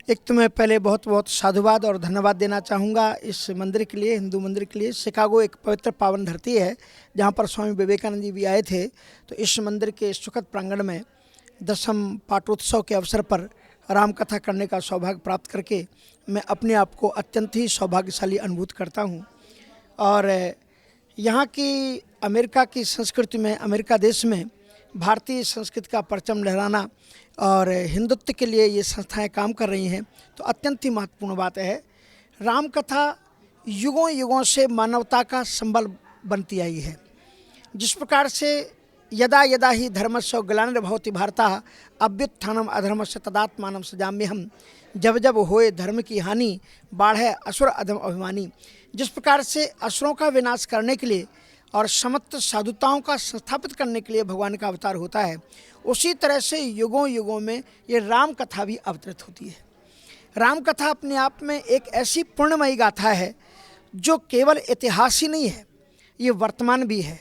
एक तो मैं पहले बहुत बहुत साधुवाद और धन्यवाद देना चाहूँगा इस मंदिर के लिए, हिंदू मंदिर के लिए। शिकागो एक पवित्र पावन धरती है जहाँ पर स्वामी विवेकानंद जी भी आए थे। तो इस मंदिर के सुखद प्रांगण में 10वें पाठोत्सव के अवसर पर राम कथा करने का सौभाग्य प्राप्त करके मैं अपने आप को अत्यंत ही सौभाग्यशाली अनुभूत करता हूँ। और यहाँ की अमेरिका की संस्कृति में, अमेरिका देश में भारतीय संस्कृति का परचम लहराना और हिंदुत्व के लिए ये संस्थाएं काम कर रही हैं, तो अत्यंत ही महत्वपूर्ण बात है। राम कथा युगों युगों से मानवता का संबल बनती आई है। जिस प्रकार से यदा यदा ही धर्मस्य ग्लानिर्भवति भारतः अभ्युत्थानम अधर्मस्य तदात्मानं सृजाम्यहम्, जब जब होए धर्म की हानि बाढ़े असुर अधम अभिमानी। जिस प्रकार से असुरों का विनाश करने के लिए और समस्त साधुताओं का संस्थापित करने के लिए भगवान का अवतार होता है, उसी तरह से युगों युगों में ये राम कथा भी अवतरित होती है। राम कथा अपने आप में एक ऐसी पूर्णमयी गाथा है जो केवल इतिहास ही नहीं है, ये वर्तमान भी है।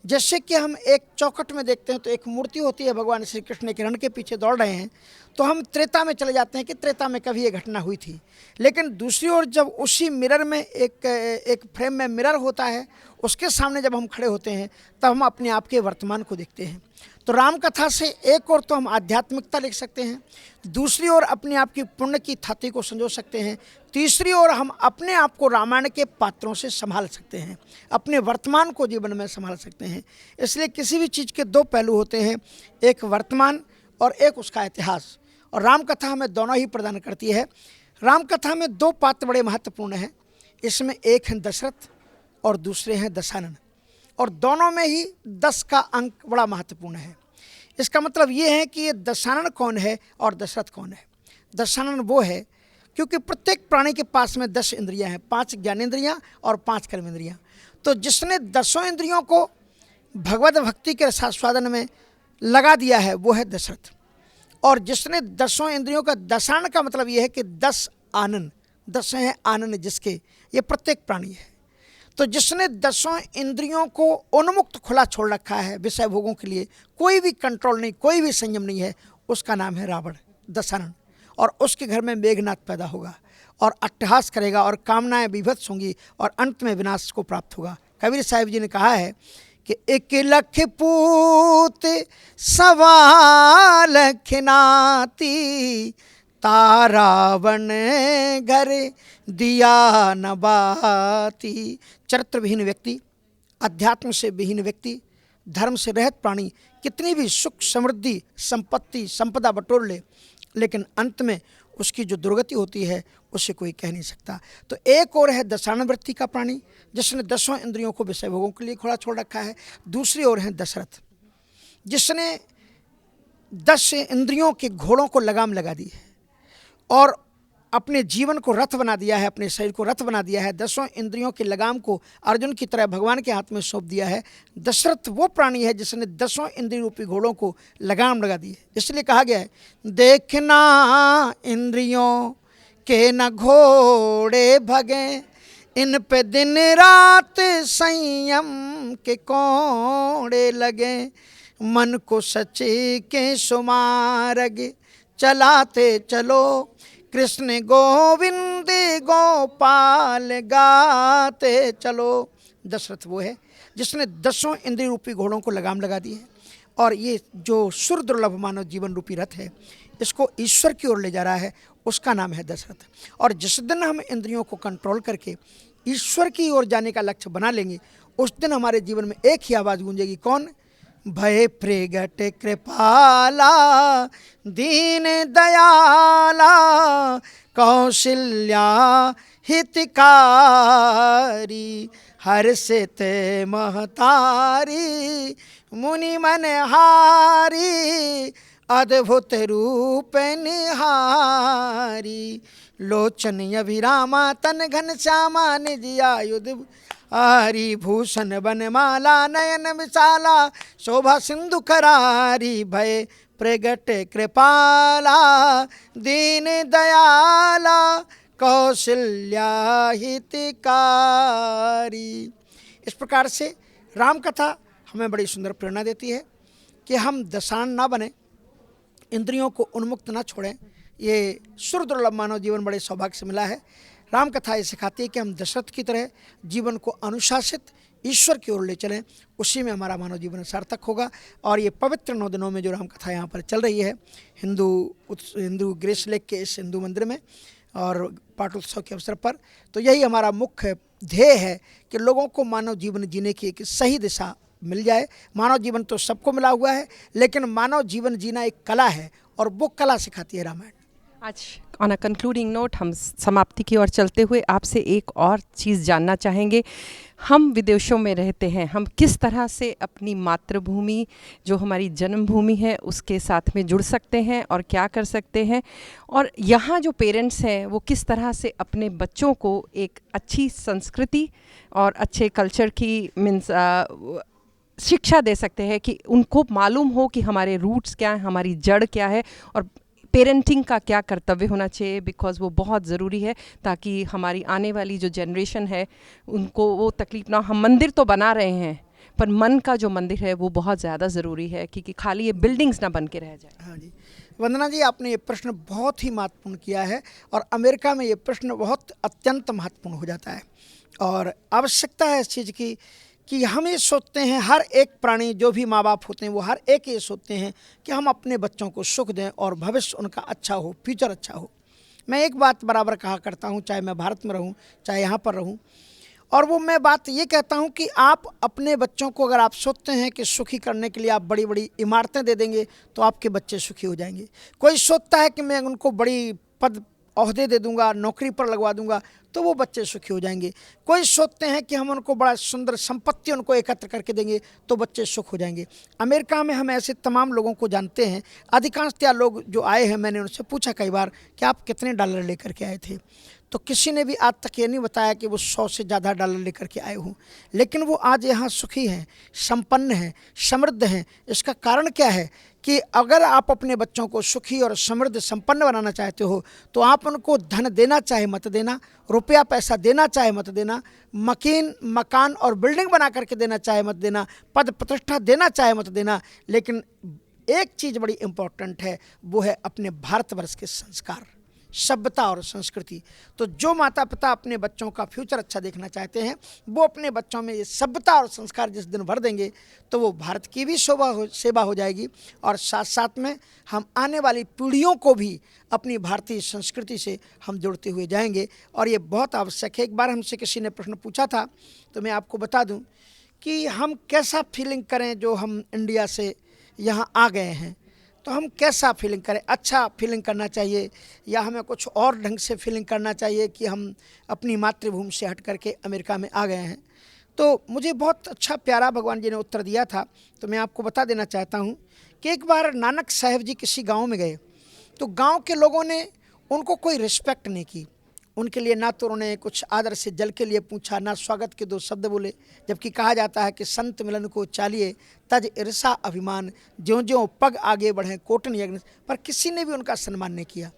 जैसे कि हम एक चौखट में देखते हैं तो एक मूर्ति होती है, भगवान श्री कृष्ण एक हिरण के पीछे दौड़ रहे हैं, तो हम त्रेता में चले जाते हैं कि त्रेता में कभी ये घटना हुई थी। लेकिन दूसरी ओर जब उसी मिरर में एक फ्रेम में मिरर होता है, उसके सामने जब हम खड़े होते हैं तब हम अपने आप के वर्तमान को देखते हैं। तो राम कथा से एक ओर तो हम आध्यात्मिकता लिख सकते हैं, दूसरी ओर अपने आप की पुण्य की थाती को संजो सकते हैं, तीसरी ओर हम अपने आप को रामायण के पात्रों से संभाल सकते हैं, अपने वर्तमान को जीवन में संभाल सकते हैं। इसलिए किसी भी चीज़ के दो पहलू होते हैं, एक वर्तमान और एक उसका इतिहास, और राम कथा हमें दोनों ही प्रदान करती है। राम कथा में दो पात्र बड़े महत्वपूर्ण हैं। इसमें एक हैं दशरथ और दूसरे हैं दशानन, और दोनों में ही 10 का अंक बड़ा महत्वपूर्ण है। इसका मतलब ये है कि ये दशानन कौन है और दशरथ कौन है। दशानन वो है क्योंकि प्रत्येक प्राणी के पास में 10 इंद्रियां हैं, 5 ज्ञानेंद्रियां और 5 कर्मेंद्रियां। तो जिसने 10 इंद्रियों को भगवत भक्ति के रसास्वादन में लगा दिया है वो है दशरथ। और जिसने 10 इंद्रियों का दशानन का मतलब ये है कि 10 आनंद, 10 हैं आनंद जिसके, ये प्रत्येक प्राणी है। तो जिसने 10 इंद्रियों को उन्मुक्त खुला छोड़ रखा है विषय भोगों के लिए, कोई भी कंट्रोल नहीं, कोई भी संयम नहीं है, उसका नाम है रावण, दशानन। और उसके घर में मेघनाथ पैदा होगा और अट्टहास करेगा और कामनाएं विभत्स होंगी और अंत में विनाश को प्राप्त होगा। कबीर साहिब जी ने कहा है कि 1 लख पूत सवा लख नाती, तारावण घर दिया न बाती। चरित्र विहीन व्यक्ति, अध्यात्म से विहीन व्यक्ति, धर्म से रहित प्राणी कितनी भी सुख समृद्धि संपत्ति संपदा बटोर ले, लेकिन अंत में उसकी जो दुर्गति होती है उसे कोई कह नहीं सकता। तो एक और है दशानन वृत्ति का प्राणी जिसने 10 इंद्रियों को विषय भोगों के लिए खुला छोड़ रखा है। दूसरी ओर है दशरथ जिसने 10 इंद्रियों के घोड़ों को लगाम लगा दी है और अपने जीवन को रथ बना दिया है, अपने शरीर को रथ बना दिया है। 10 इंद्रियों के लगाम को अर्जुन की तरह भगवान के हाथ में सौंप दिया है। दशरथ वो प्राणी है जिसने 10 इंद्रिय रूपी घोड़ों को लगाम लगा दी है। इसलिए कहा गया है, देखना इंद्रियों के न घोड़े भगे, इन पे दिन रात संयम के कोड़े लगे, मन को सचे के सुमार्ग चलाते चलो, कृष्ण गोविंद गोपाल गाते चलो। दशरथ वो है जिसने 10 इंद्रिय रूपी घोड़ों को लगाम लगा दी है और ये जो सुर दुर्लभ मानव जीवन रूपी रथ है इसको ईश्वर की ओर ले जा रहा है, उसका नाम है दशरथ। और जिस दिन हम इंद्रियों को कंट्रोल करके ईश्वर की ओर जाने का लक्ष्य बना लेंगे, उस दिन हमारे जीवन में एक ही आवाज़ गूंजेगी, कौन? भय प्रगट कृपाला दीन दयाला, कौशल्या हितकारी, हर्षित महतारी, मुनि मनहारी, अद्भुत रूप निहारी, लोचन अभिरामा तन घन श्यामा निज आयुध आरी, भूषण बनमाला नयन विशाला, शोभा सिंधु करारी, भय प्रगट कृपाला दीन दयाला, कौशल्या हितकारी। इस प्रकार से राम कथा हमें बड़ी सुंदर प्रेरणा देती है कि हम दशान ना बने, इंद्रियों को उन्मुक्त ना छोड़ें, ये सुरदुर्लभ मानव जीवन बड़े सौभाग्य से मिला है। राम कथा ये सिखाती है कि हम दशरथ की तरह जीवन को अनुशासित ईश्वर की ओर ले चलें, उसी में हमारा मानव जीवन सार्थक होगा। और ये पवित्र 9 दिनों में जो राम कथा यहाँ पर चल रही है हिंदू ग्रेस लेक के इस हिंदू मंदिर में और पाटोत्सव के अवसर पर, तो यही हमारा मुख्य ध्येय है कि लोगों को मानव जीवन जीने की एक सही दिशा मिल जाए। मानव जीवन तो सबको मिला हुआ है, लेकिन मानव जीवन जीना एक कला है और वो कला सिखाती है रामायण। आज ऑन अ कंक्लूडिंग नोट हम समाप्ति की ओर चलते हुए आपसे एक और चीज़ जानना चाहेंगे। हम विदेशों में रहते हैं, हम किस तरह से अपनी मातृभूमि जो हमारी जन्मभूमि है उसके साथ में जुड़ सकते हैं और क्या कर सकते हैं, और यहाँ जो पेरेंट्स हैं वो किस तरह से अपने बच्चों को एक अच्छी संस्कृति और अच्छे कल्चर की शिक्षा दे सकते हैं कि उनको मालूम हो कि हमारे रूट्स क्या हैं, हमारी जड़ क्या है और पेरेंटिंग का क्या कर्तव्य होना चाहिए, बिकॉज़ वो बहुत ज़रूरी है ताकि हमारी आने वाली जो जनरेशन है उनको वो तकलीफ ना। हम मंदिर तो बना रहे हैं पर मन का जो मंदिर है वो बहुत ज़्यादा ज़रूरी है, क्योंकि खाली ये बिल्डिंग्स ना बन के रह जाए। हाँ जी, वंदना जी, आपने ये प्रश्न बहुत ही महत्वपूर्ण किया है और अमेरिका में ये प्रश्न बहुत अत्यंत महत्वपूर्ण हो जाता है और आवश्यकता है इस चीज़ की कि हम ये सोचते हैं, हर एक प्राणी जो भी माँ बाप होते हैं वो हर एक ये सोचते हैं कि हम अपने बच्चों को सुख दें और भविष्य उनका अच्छा हो, फ्यूचर अच्छा हो। मैं एक बात बराबर कहा करता हूँ, चाहे मैं भारत में रहूँ चाहे यहाँ पर रहूँ, और वो मैं बात ये कहता हूँ कि आप अपने बच्चों को अगर आप सोचते हैं कि सुखी करने के लिए आप बड़ी बड़ी इमारतें दे देंगे तो आपके बच्चे सुखी हो जाएंगे। कोई सोचता है कि मैं उनको बड़ी पद ओहदे दे दूंगा, नौकरी पर लगवा दूंगा तो वो बच्चे सुखी हो जाएंगे। कोई सोचते हैं कि हम उनको बड़ा सुंदर संपत्ति उनको एकत्र करके देंगे तो बच्चे सुख हो जाएंगे। अमेरिका में हम ऐसे तमाम लोगों को जानते हैं। अधिकांशतः लोग जो आए हैं, मैंने उनसे पूछा कई बार कि आप कितने डॉलर लेकर के आए थे, तो किसी ने भी आज तक ये नहीं बताया कि वो 100 से ज़्यादा डॉलर लेकर के आए हों, लेकिन वो आज यहाँ सुखी हैं, संपन्न हैं, समृद्ध हैं। इसका कारण क्या है कि अगर आप अपने बच्चों को सुखी और समृद्ध संपन्न बनाना चाहते हो तो आप उनको धन देना चाहे मत देना, रुपया पैसा देना चाहे मत देना, मकान और बिल्डिंग बना करके देना चाहे मत देना, पद प्रतिष्ठा देना चाहे मत देना, लेकिन एक चीज़ बड़ी इम्पोर्टेंट है, वो है अपने भारतवर्ष के संस्कार, सभ्यता और संस्कृति। तो जो माता पिता अपने बच्चों का फ्यूचर अच्छा देखना चाहते हैं वो अपने बच्चों में ये सभ्यता और संस्कार जिस दिन भर देंगे तो वो भारत की भी सेवा हो जाएगी और साथ साथ में हम आने वाली पीढ़ियों को भी अपनी भारतीय संस्कृति से हम जोड़ते हुए जाएंगे और ये बहुत आवश्यक है। एक बार हमसे किसी ने प्रश्न पूछा था तो मैं आपको बता दूं कि हम कैसा फीलिंग करें जो हम इंडिया से यहाँ आ गए हैं, तो हम कैसा फीलिंग करें, अच्छा फीलिंग करना चाहिए या हमें कुछ और ढंग से फीलिंग करना चाहिए कि हम अपनी मातृभूमि से हट करके अमेरिका में आ गए हैं। तो मुझे बहुत अच्छा प्यारा भगवान जी ने उत्तर दिया था, तो मैं आपको बता देना चाहता हूँ कि एक बार नानक साहब जी किसी गांव में गए तो गांव के लोगों ने उनको कोई रिस्पेक्ट नहीं की, उनके लिए ना तो उन्होंने कुछ आदर से जल के लिए पूछा, ना स्वागत के 2 शब्द बोले, जबकि कहा जाता है कि संत मिलन को चालिए तज ईर्षा अभिमान, ज्यों ज्यों पग आगे बढ़े कोटन यज्ञ, पर किसी ने भी उनका सम्मान नहीं किया।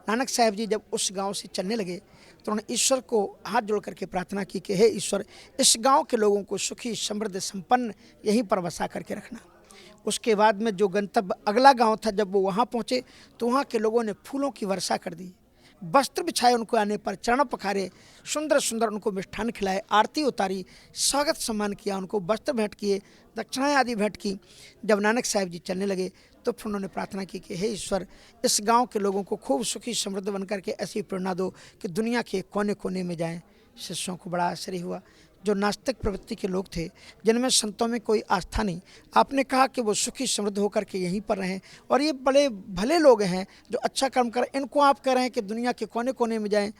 नानक साहब जी जब उस गांव से चलने लगे तो उन्होंने ईश्वर को हाथ जोड़ करके प्रार्थना की कि हे ईश्वर, इस गांव के लोगों को सुखी समृद्ध संपन्न यहीं पर बसा करके रखना। उसके बाद में जो गंतव्य अगला गांव था, जब वो वहाँ पहुँचे तो वहाँ के लोगों ने फूलों की वर्षा कर दी, वस्त्र बिछाए, उनको आने पर चरण पखारे, सुंदर सुंदर उनको मिष्ठान खिलाए, आरती उतारी, स्वागत सम्मान किया, उनको वस्त्र भेंट किए, दक्षिणाएं आदि भेंट की। जब नानक साहब जी चलने लगे तो फिर उन्होंने प्रार्थना की कि हे ईश्वर, इस गांव के लोगों को खूब सुखी समृद्ध बन करके ऐसी प्रेरणा दो कि दुनिया के कोने कोने में जाएं। शिष्यों को बड़ा आश्चर्य हुआ, जो नास्तिक प्रवृत्ति के लोग थे, जिनमें संतों में कोई आस्था नहीं, आपने कहा कि वो सुखी समृद्ध होकर के यहीं पर रहें, और ये बड़े भले लोग हैं जो अच्छा कर्म करें, इनको आप कह रहे हैं कि दुनिया के कोने कोने में जाएं।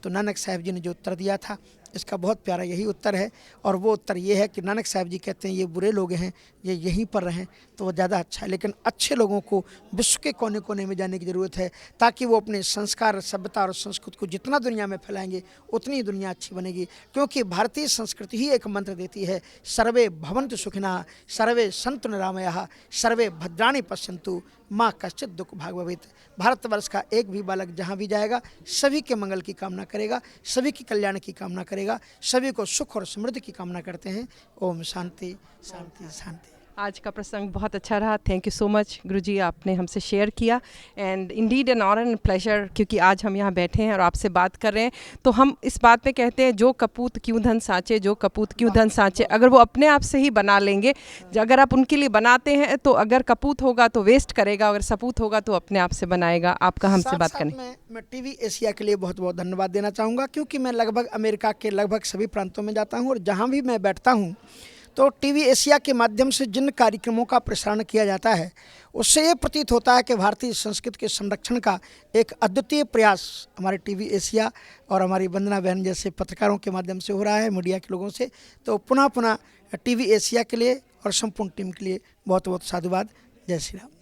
तो नानक साहब जी ने जो उत्तर दिया था इसका बहुत प्यारा यही उत्तर है, और वो उत्तर ये है कि नानक साहब जी कहते हैं ये बुरे लोग हैं, ये यहीं पर रहें तो वो ज़्यादा अच्छा है, लेकिन अच्छे लोगों को विश्व के कोने कोने में जाने की ज़रूरत है ताकि वो अपने संस्कार, सभ्यता और संस्कृति को जितना दुनिया में फैलाएंगे उतनी दुनिया अच्छी बनेगी। क्योंकि भारतीय संस्कृति ही एक मंत्र देती है, सर्वे भवन्तु सुखिनः, सर्वे सन्तु निरामयाः, सर्वे भद्राणि पश्यन्तु, माँ कश्चित् दुःख भाग् भवेत्। भारतवर्ष का एक भी बालक जहाँ भी जाएगा सभी के मंगल की कामना करेगा, सभी की कल्याण की कामना करेगा, सभी को सुख और समृद्धि की कामना करते हैं। ओम शांति शांति शांति। आज का प्रसंग बहुत अच्छा रहा। थैंक यू सो मच गुरुजी, आपने हमसे शेयर किया। And indeed an honour and pleasure, क्योंकि आज हम यहाँ बैठे हैं और आपसे बात कर रहे हैं। तो हम इस बात पे कहते हैं, जो कपूत क्यों धन साँचे, जो कपूत क्यों धन साँचे। अगर वो अपने आप से ही बना लेंगे, अगर आप उनके लिए बनाते हैं तो अगर कपूत होगा तो वेस्ट करेगा, अगर सपूत होगा तो अपने आप से बनाएगा। आपका हमसे बात करने मैं टीवी एशिया के लिए बहुत बहुत धन्यवाद देना चाहूँगा, क्योंकि मैं लगभग अमेरिका के लगभग सभी प्रांतों में जाता हूँ और जहाँ भी मैं बैठता हूँ तो टीवी एशिया के माध्यम से जिन कार्यक्रमों का प्रसारण किया जाता है, उससे ये प्रतीत होता है कि भारतीय संस्कृति के संरक्षण का एक अद्वितीय प्रयास हमारे टीवी एशिया और हमारी वंदना बहन जैसे पत्रकारों के माध्यम से हो रहा है, मीडिया के लोगों से। तो पुनः टीवी एशिया के लिए और संपूर्ण टीम के लिए बहुत बहुत साधुवाद। जय श्री राम।